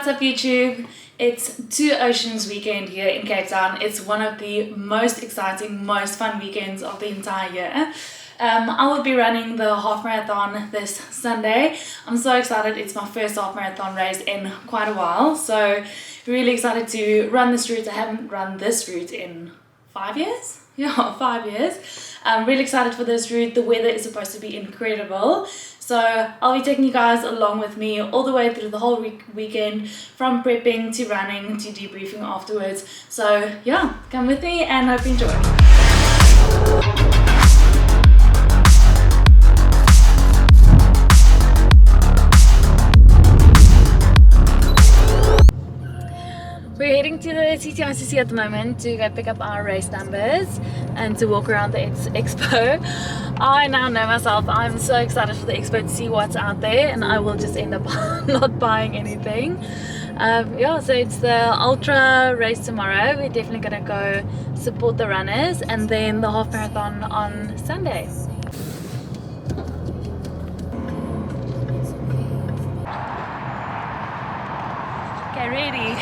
What's up YouTube? It's Two Oceans weekend here in Cape Town. It's one of the most exciting, most fun weekends of the entire year. I will be running the half marathon this Sunday. I'm so excited. It's my first half marathon race in quite a while, so really excited to run this route. I haven't run this route in 5 years. Yeah, 5 years. I'm really excited for this route. The weather is supposed to be incredible. So I'll be taking you guys along with me all the way through the whole weekend, from prepping to running to debriefing afterwards. So yeah, come with me and hope you enjoy. We're heading to the CTICC at the moment to go pick up our race numbers and to walk around the expo. I now know myself, I'm so excited for the expo to see what's out there, and I will just end up not buying anything. Yeah, so it's the ultra race tomorrow. We're definitely going to go support the runners, and then the half marathon on Sunday. Okay, ready.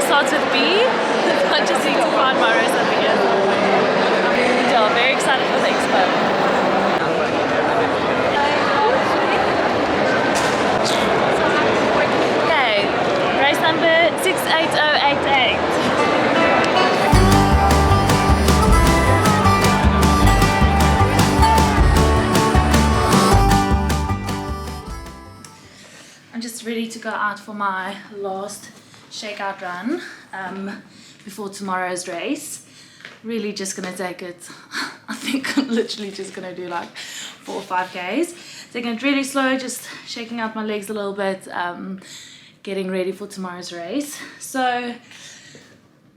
Starts with B. I just need to find my race number here. Yeah, very excited for the expo. Okay, race number 68088. I'm just ready to go out for my last shakeout run before tomorrow's race. Really just gonna take it, I think I'm literally just gonna do like 4 or 5 Ks, taking it really slow, just shaking out my legs a little bit, getting ready for tomorrow's race. So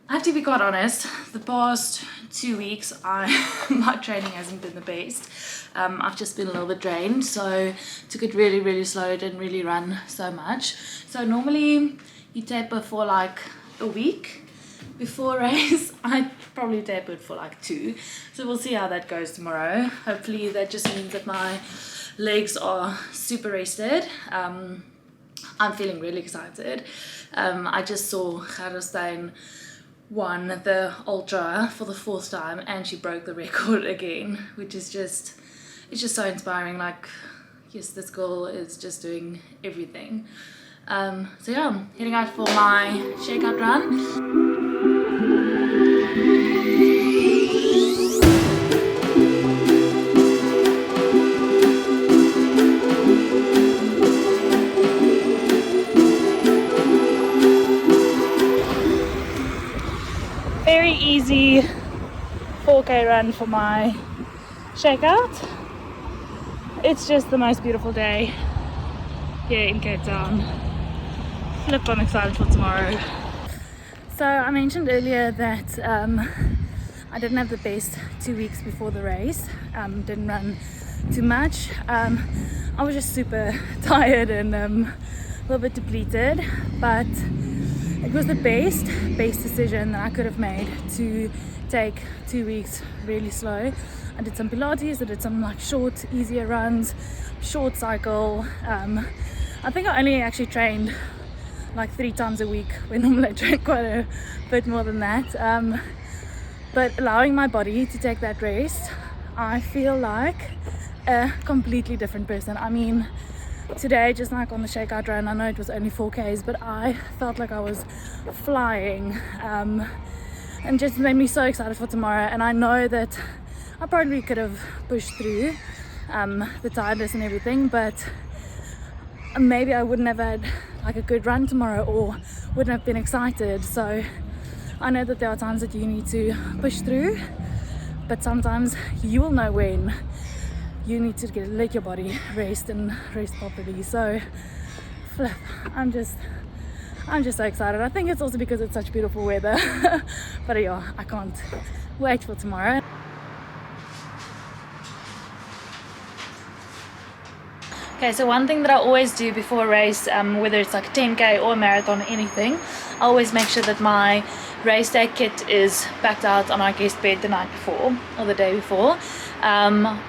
I have to be quite honest, the past 2 weeks my training hasn't been the best. I've just been a little bit drained, so took it really slow, didn't really run so much. So normally you taper for like a week before race. I probably tapered for like 2, so we'll see how that goes tomorrow. Hopefully that just means that my legs are super rested. I'm feeling really excited. I just saw Gerstein won the ultra for the 4th time, and she broke the record again, which is just, it's just so inspiring. Like, yes, this girl is just doing everything. So yeah, I'm heading out for my shakeout run. Very easy 4K run for my shakeout. It's just the most beautiful day here in Cape Town. I'm excited for tomorrow. So I mentioned earlier that I didn't have the best 2 weeks before the race, didn't run too much. I was just super tired and a little bit depleted, but it was the best decision that I could have made to take 2 weeks really slow. I did some Pilates, I did some like short, easier runs, short cycle. I think I only actually trained like 3 times a week, when normally I train quite a bit more than that. But allowing my body to take that rest, I feel like a completely different person. I mean, today, just like on the shakeout run, I know it was only 4 Ks, but I felt like I was flying, and just made me so excited for tomorrow. And I know that I probably could have pushed through the tiredness and everything, but maybe I wouldn't have had like a good run tomorrow, or wouldn't have been excited. So I know that there are times that you need to push through, but sometimes you will know when you need to let your body rest and rest properly. So I'm just so excited. I think it's also because it's such beautiful weather. But yeah, I can't wait for tomorrow. Okay, so one thing that I always do before a race, whether it's like a 10K or a marathon or anything, I always make sure that my race day kit is packed out on our guest bed the night before or the day before.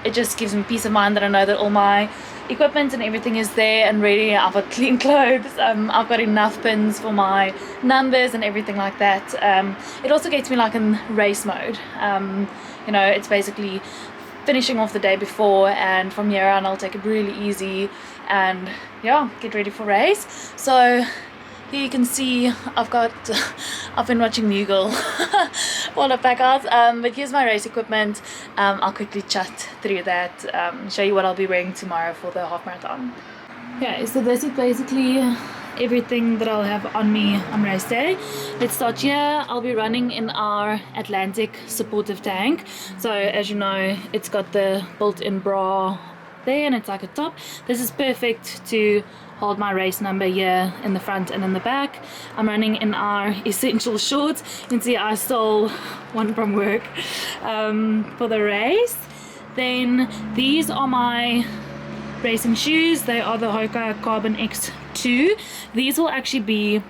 It just gives me peace of mind that I know that all my equipment and everything is there and ready. I've got clean clothes, I've got enough pins for my numbers and everything like that. It also gets me like in race mode. You know, it's basically finishing off the day before, and from here on I'll take it really easy and yeah, get ready for race. So here you can see I've been watching Mughal while I pack out, but here's my race equipment. I'll quickly chat through that, show you what I'll be wearing tomorrow for the half marathon. Okay, so this is basically everything that I'll have on me on race day. Let's start here. I'll be running in our Atlantic supportive tank. So as you know, it's got the built-in bra there and it's like a top. This is perfect to hold my race number here in the front and in the back. I'm running in our essential shorts. You can see I stole one from work for the race. Then these are my racing shoes. They are the Hoka Carbon X2. These will actually be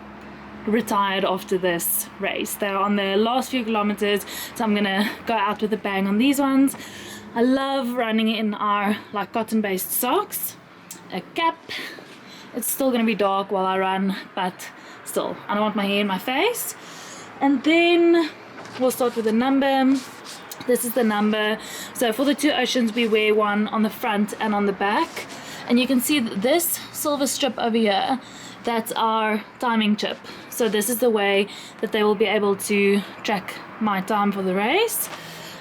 retired after this race. They're on the last few kilometers, so I'm gonna go out with a bang on these ones. I love running in our like cotton based socks, a cap. It's still gonna be dark while I run, but still I don't want my hair in my face. And then we'll start with the number. This is the number. So for the two oceans we wear one on the front and on the back, and you can see this silver strip over here, that's our timing chip. So this is the way that they will be able to track my time for the race.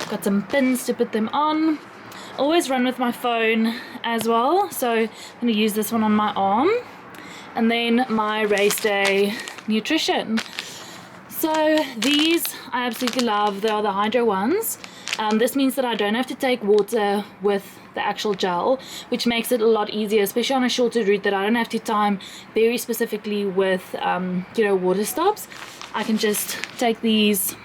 Got some pins to put them on. Always run with my phone as well, so I'm going to use this one on my arm. And then my race day nutrition. So these I absolutely love. They are the hydro ones. This means that I don't have to take water with the actual gel, which makes it a lot easier, especially on a shorter route that I don't have to time very specifically with you know, water stops. I can just take these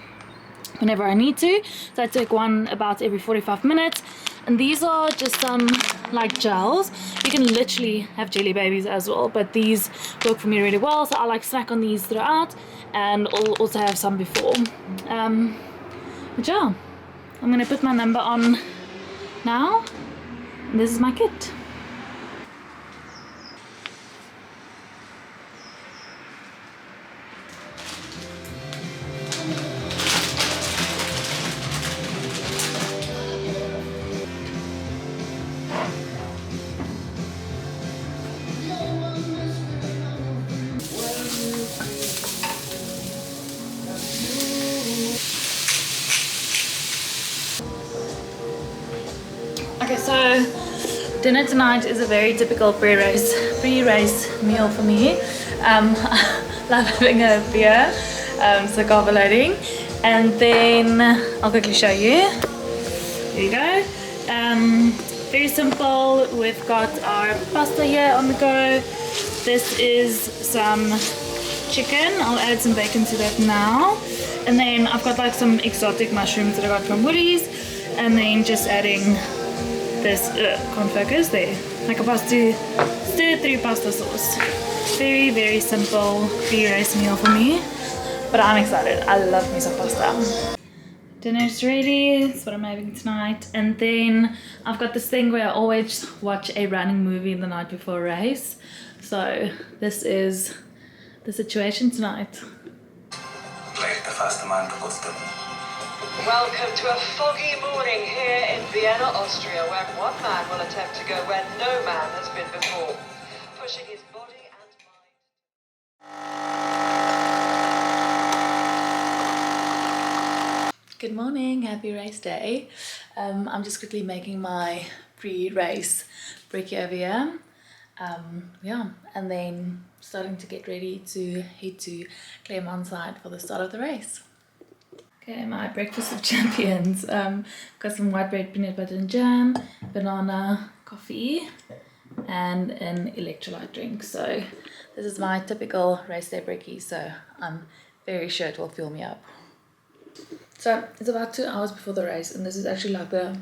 whenever I need to. So I take one about every 45 minutes. And these are just some like gels. You can literally have jelly babies as well, but these work for me really well. So I like snack on these throughout, and I'll also have some before. But yeah, I'm gonna put my number on now. And this is my kit. Okay, so dinner tonight is a very typical pre-race meal for me. I love having a beer, so carb loading, and then I'll quickly show you. Here you go. Very simple. We've got our pasta here on the go. This is some chicken. I'll add some bacon to that now, and then I've got like some exotic mushrooms that I got from Woolies, and then just adding this can't focus there, like a pasta stir through pasta sauce. Very, very simple pre-race meal for me, but I'm excited. I love me some pasta. Dinner's ready. That's what I'm having tonight. And then I've got this thing where I always watch a running movie the night before a race. So this is the situation tonight. Welcome to a foggy morning here in Vienna, Austria, where one man will attempt to go where no man has been before, pushing his body and mind. Good morning, happy race day. I'm just quickly making my pre-race brekkie over here. Yeah, and then starting to get ready to head to Claremont side for the start of the race. Okay, my breakfast of champions. Got some white bread, peanut butter and jam, banana, coffee, and an electrolyte drink. So this is my typical race day brekkie, so I'm very sure it will fill me up. So it's about 2 hours before the race, and this is actually like the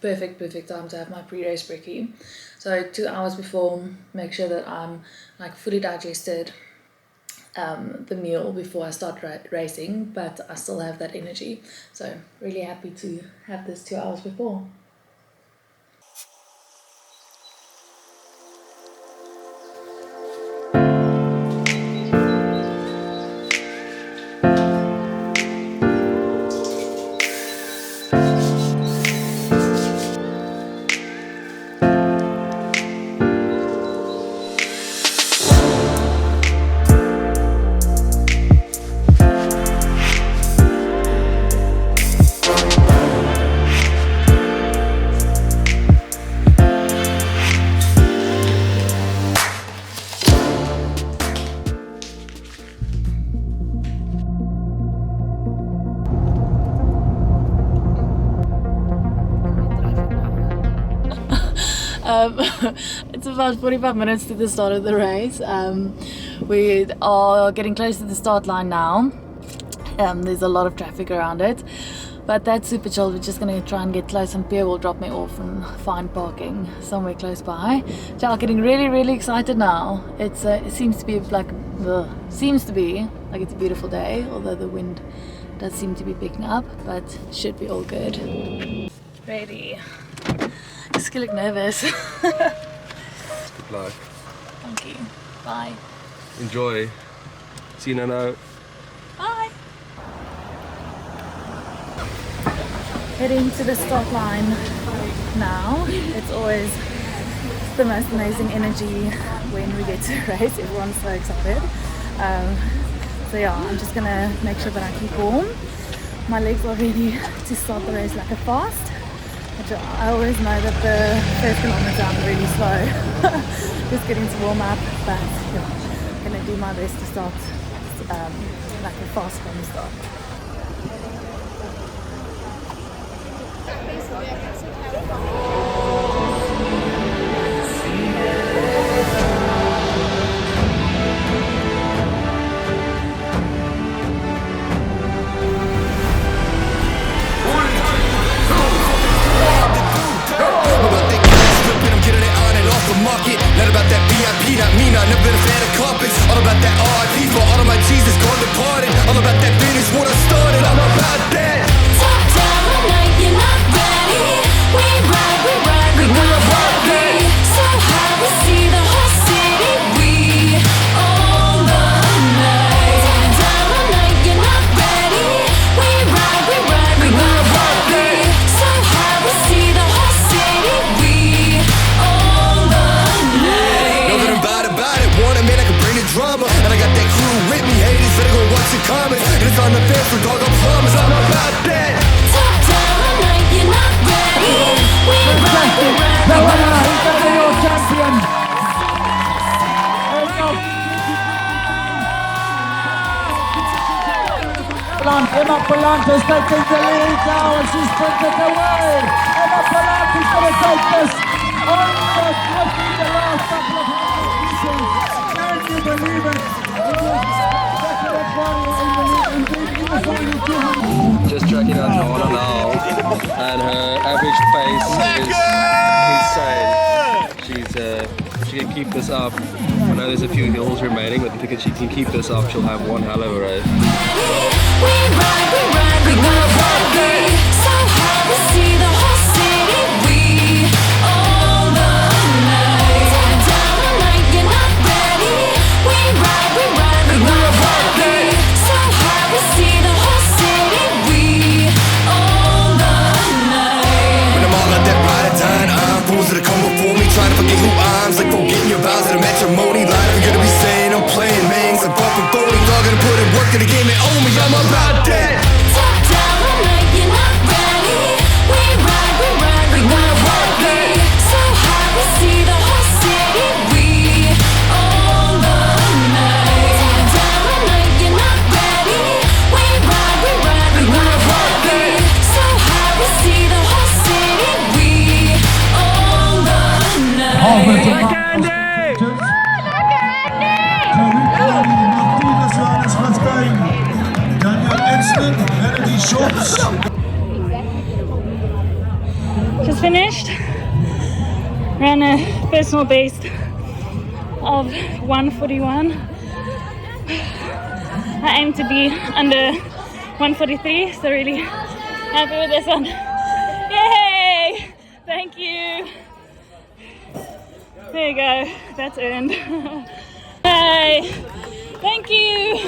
perfect time to have my pre-race brekkie. So 2 hours before, make sure that I'm like fully digested, the meal before I start racing, but I still have that energy. So really happy to have this 2 hours before. It's about 45 minutes to the start of the race. We are getting close to the start line now. There's a lot of traffic around it, but that's super chill. We're just going to try and get close, and Pierre will drop me off and find parking somewhere close by. So I'm getting really excited now. It seems to be like it's a beautiful day, although the wind does seem to be picking up, but should be all good. Ready. Just look nervous. Good luck. Thank you. Bye. Enjoy. See you, Nano. Bye. Heading to the start line now. It's always the most amazing energy when we get to race. Everyone's so excited. So yeah, I'm just gonna make sure that I keep warm. My legs are ready to start the race like a fast. I always know that the first kilometer I'm really slow, just getting to warm up, but yeah, I'm going to do my best to start like a fast from the start. Not about that VIP, not me, not never been a fan of carpets. All about that RIP for all of my Jesus gone departed. All about that finish, what I started, I'm about that. Top down the night, you're not ready. We ride, we're heavy. So high, we see the whole city. We own the night. Top down the night, you're not ready. We ride, we're heavy. So high, we see the whole city. We own the night. Know that I'm about it, want a man I can bring the drama. And I got that crew with me, haters better go watch the comments. And it's on the fence for dog, I promise I'm about that. Top down the night, you're not ready. We ride, your champion. Emma Polanco's taking the lead now and she's sprinted away. Emma Polanco's going to take this almost within the last couple of minutes. Can you believe it? Just tracking out Joanna now, and her average pace is insane. She can keep this up. I know there's a few hills remaining, but if she can keep this up, she'll have one hell of a race. we ride, so high we see the whole city. We own the night. Top down the night, you're not ready. We ride, so high we see the whole city. We own the night. When I'm all out that ride at time, I'm fools that come before me, trying to forget who I'm. It's like forgetting your vows at a matrimony line. I'm gonna be saying I'm playing mangs, I'm bumping phony, dog, gonna put in work in the game and own me. I'm about that. Top down the night, you're not ready. We ride, so high we see the whole city. We own the night. Top down the night, you're not ready. We ride, so high we see the whole city. We own the night. Just finished. Ran a personal best of 1:41. I aim to be under 143, so really happy with this one. Yay! Thank you. There you go, that's earned. Hey, thank you.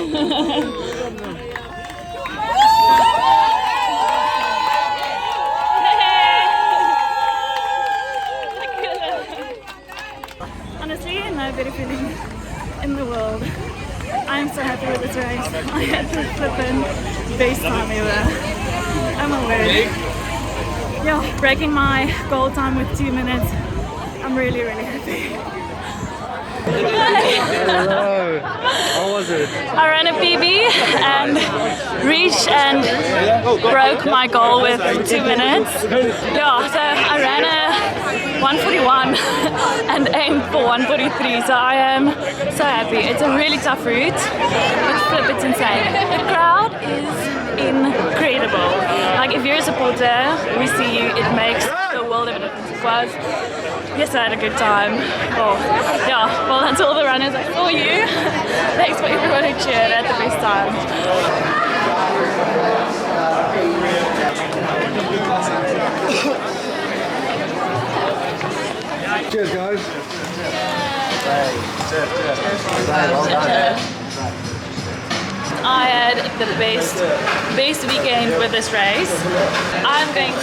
Honestly, no better feeling in the world. I'm so happy with this race. I had the flippin' best time ever. I'm a word. Yeah, breaking my goal time with 2 minutes. I'm really, really happy. Hello. How was it? I ran a PB and reached and broke my goal with 2 minutes. Yeah, so I ran a 141 and aimed for 143, so I am so happy. It's a really tough route, but flip, it's insane. The crowd is incredible. Like, if you're a supporter, we see you, it makes the world of a difference. It was, yes, I had a good time. Oh, yeah, well, that's all the runners. I saw you. Thanks for everyone who cheered at the best time. Cheers, guys. I had the best weekend with this race. I'm going to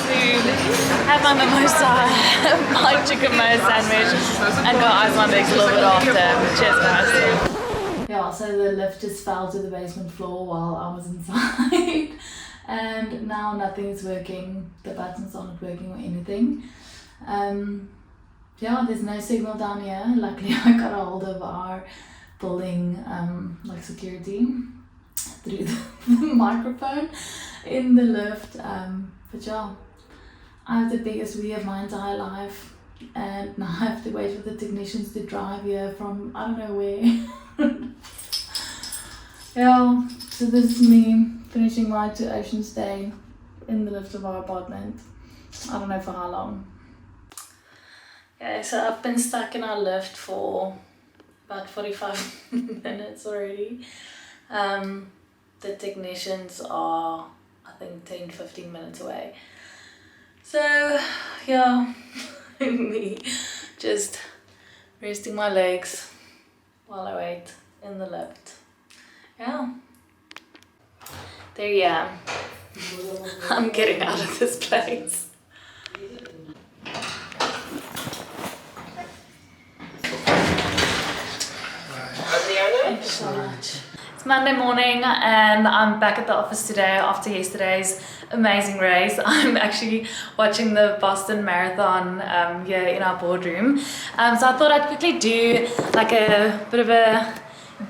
have my mimosa, my chicken mayo sandwich, and go ice my legs a little bit after. Cheers, guys. Yeah, so the lift just fell to the basement floor while I was inside. And now nothing is working. The buttons aren't working or anything. Yeah, there's no signal down here. Luckily, I got a hold of our building like security through the microphone in the lift. But yeah, I have the biggest wee of my entire life, and now I have to wait for the technicians to drive here from I don't know where. Yeah, so this is me finishing my Two Oceans day in the lift of our apartment. I don't know for how long. Okay, so I've been stuck in our lift for about 45 minutes already. The technicians are, I think, 10-15 minutes away. So, yeah, me just resting my legs while I wait in the lift. Yeah. There you am. I'm getting out of this place. Thank you so much. It's Monday morning and I'm back at the office today after yesterday's amazing race. I'm actually watching the Boston Marathon here in our boardroom. So I thought I'd quickly do like a bit of a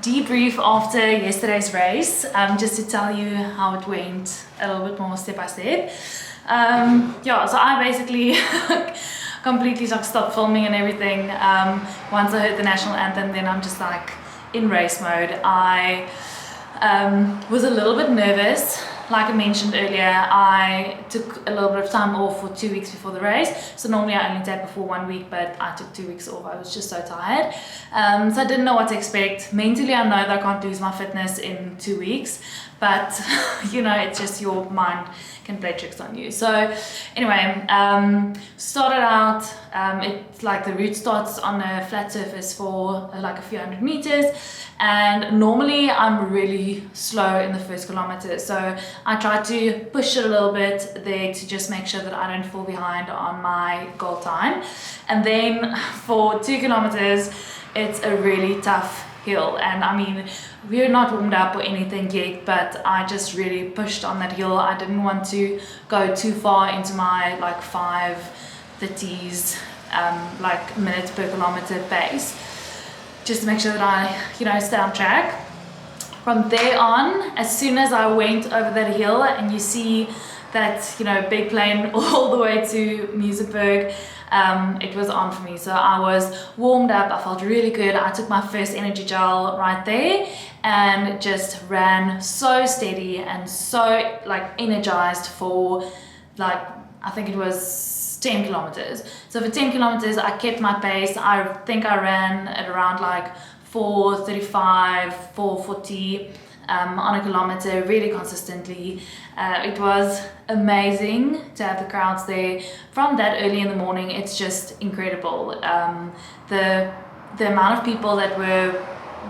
debrief after yesterday's race, just to tell you how it went a little bit more step by step. Yeah, so I basically completely stopped filming and everything. Once I heard the national anthem, then I'm just like in race mode. I was a little bit nervous. Like I mentioned earlier, I took a little bit of time off for 2 weeks before the race. So normally I only take before 1 week, but I took 2 weeks off. I was just so tired. So I didn't know what to expect. Mentally, I know that I can't lose my fitness in 2 weeks, but you know, it's just your mind can play tricks on you. So anyway, started out, it's like the route starts on a flat surface for like a few hundred meters, and normally I'm really slow in the first kilometer, so I try to push it a little bit there to just make sure that I don't fall behind on my goal time. And then for 2 kilometers it's a really tough hill, and I mean, we're not warmed up or anything yet, but I just really pushed on that hill. I didn't want to go too far into my like 5:30s like minutes per kilometer pace, just to make sure that I, you know, stay on track. From there on, as soon as I went over that hill and you see that, you know, big plane all the way to Muizenberg, it was on for me. So I was warmed up, I felt really good. I took my first energy gel right there and just ran so steady and so like energized for like, I think it was 10 kilometers. So for 10 kilometers I kept my pace. I think I ran at around like 4:35, 4:40. on a kilometer really consistently. It was amazing to have the crowds there from that early in the morning. It's just incredible. The amount of people that were,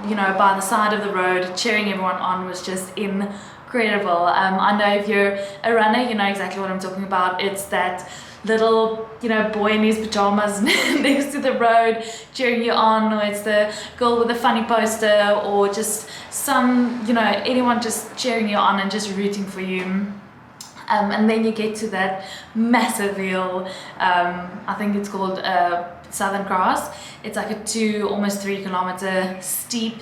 you know, by the side of the road cheering everyone on was just incredible. I know if you're a runner, you know exactly what I'm talking about. It's that little, you know, boy in his pajamas next to the road cheering you on, or it's the girl with the funny poster, or just some, you know, anyone just cheering you on and just rooting for you. And then you get to that massive hill, I think it's called Southern Cross. It's like a almost 3 kilometer steep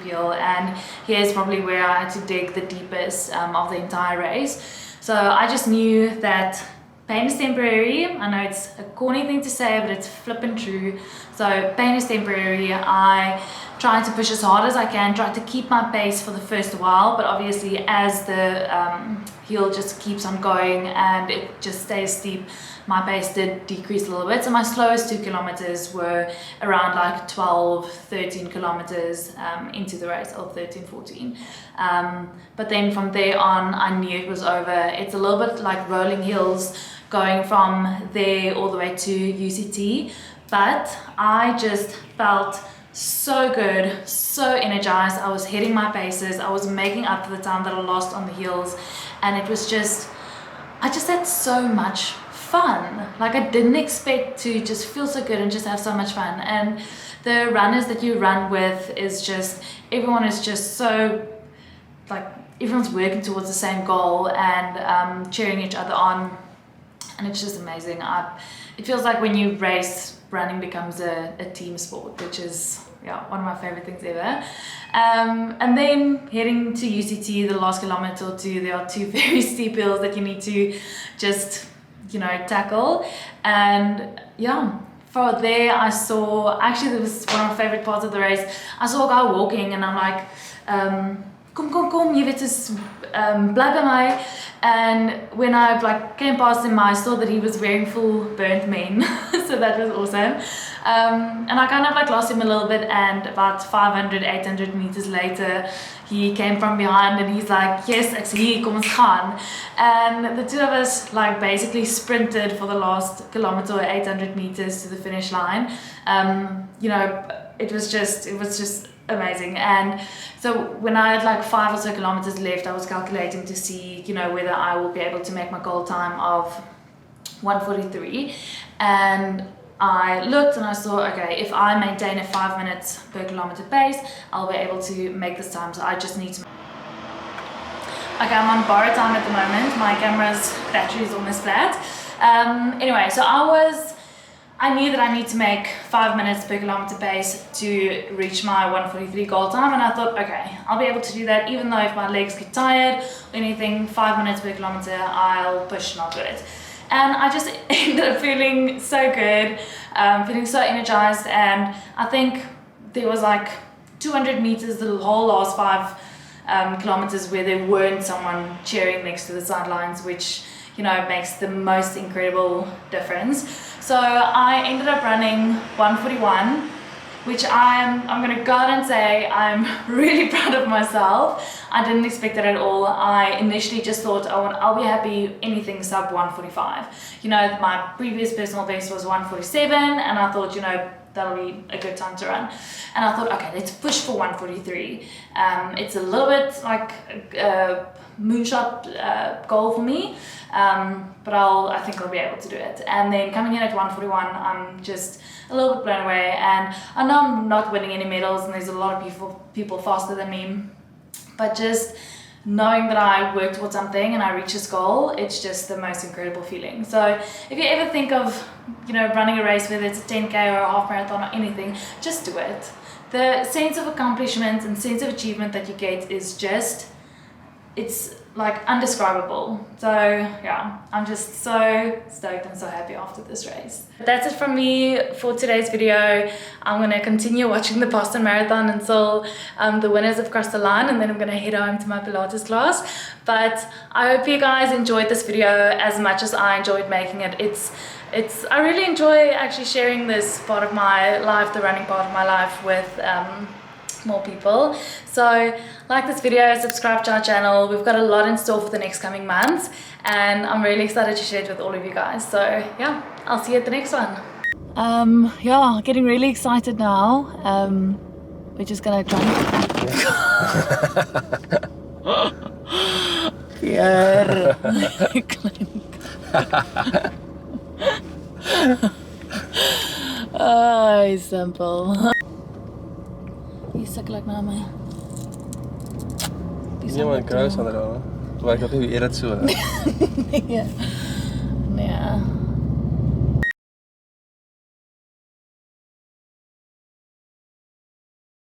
hill, and here's probably where I had to dig the deepest of the entire race. So I just knew that pain is temporary. I know it's a corny thing to say, but it's flippin' true. So pain is temporary. I try to push as hard as I can, try to keep my pace for the first while, but obviously as the hill just keeps on going and it just stays steep, my pace did decrease a little bit. So my slowest 2 kilometers were around like 12-13 kilometers into the race, or 13-14. But then from there on, I knew it was over. It's a little bit like rolling hills going from there all the way to UCT, but I just felt so good, so energized. I was hitting my paces, I was making up for the time that I lost on the hills, and it was just, I just had so much fun. Like, I didn't expect to just feel so good and just have so much fun. And the runners that you run with is just, everyone is just so, like, everyone's working towards the same goal and cheering each other on, and it's just amazing. It feels like when you race, running becomes a team sport, which is, yeah, one of my favorite things ever. And then heading to UCT, the last kilometer or two, there are 2 very steep hills that you need to just, you know, tackle. And yeah, for there I saw, actually that was one of my favorite parts of the race, I saw a guy walking and I'm like, kom, jy weet, is bly by my. And when I like came past him, I saw that he was wearing full burnt men, so that was awesome. And I kind of like lost him a little bit, and about 500-800 meters later, he came from behind and he's like, yes, ek sê hier, kom ons gaan. And the two of us like basically sprinted for the last kilometer, 800 meters to the finish line. You know, it was just amazing. And so when I had like 5 or so kilometers left, I was calculating to see, you know, whether I will be able to make my goal time of 1:43. And I looked and I saw, okay, if I maintain a 5 minutes per kilometer pace, I'll be able to make this time. So I just need to. Okay, I'm on borrowed time at the moment. My camera's battery is almost flat. Anyway, so I knew that I need to make 5 minutes per kilometer pace to reach my 1:43 goal time, and I thought, okay, I'll be able to do that even though if my legs get tired or anything. 5 minutes per kilometer, I'll push and I'll do it. And I just ended up feeling so good, feeling so energized, and I think there was like 200 meters the whole last 5 kilometers where there weren't someone cheering next to the sidelines, which, you know, makes the most incredible difference. So I ended up running 1:41, which I'm going to go out and say I'm really proud of myself. I didn't expect that at all. I initially just thought, oh, I'll be happy anything sub 1:45. You know, my previous personal best was 1:47, and I thought, you know, that'll be a good time to run. And I thought, okay, let's push for 1:43. It's a little bit like a moonshot goal for me, but I think I'll be able to do it. And then coming in at 1:41, I'm just a little bit blown away, and I know I'm not winning any medals, and there's a lot of people faster than me, but just knowing that I worked towards something and I reached this goal, it's just the most incredible feeling. So if you ever think of, you know, running a race, whether it's a 10k or a half marathon or anything, just do it. The sense of accomplishment and sense of achievement that you get is just, it's like undescribable. So yeah, I'm just so stoked and so happy after this race. That's it from me for today's video. I'm gonna continue watching the Boston Marathon until the winners have crossed the line, and then I'm gonna head home to my Pilates class. But I hope you guys enjoyed this video as much as I enjoyed making it. I really enjoy actually sharing this part of my life, the running part of my life, with more people. So like this video, subscribe to our channel. We've got a lot in store for the next coming months, and I'm really excited to share it with all of you guys. So yeah, I'll see you at the next one. Yeah, getting really excited now. We're just gonna try Pierre. Ai, simpel. Jy sukkel ek na my. Nee man, kruis aan daar. Waar ek dat nie eer dit so. Nee. Nee.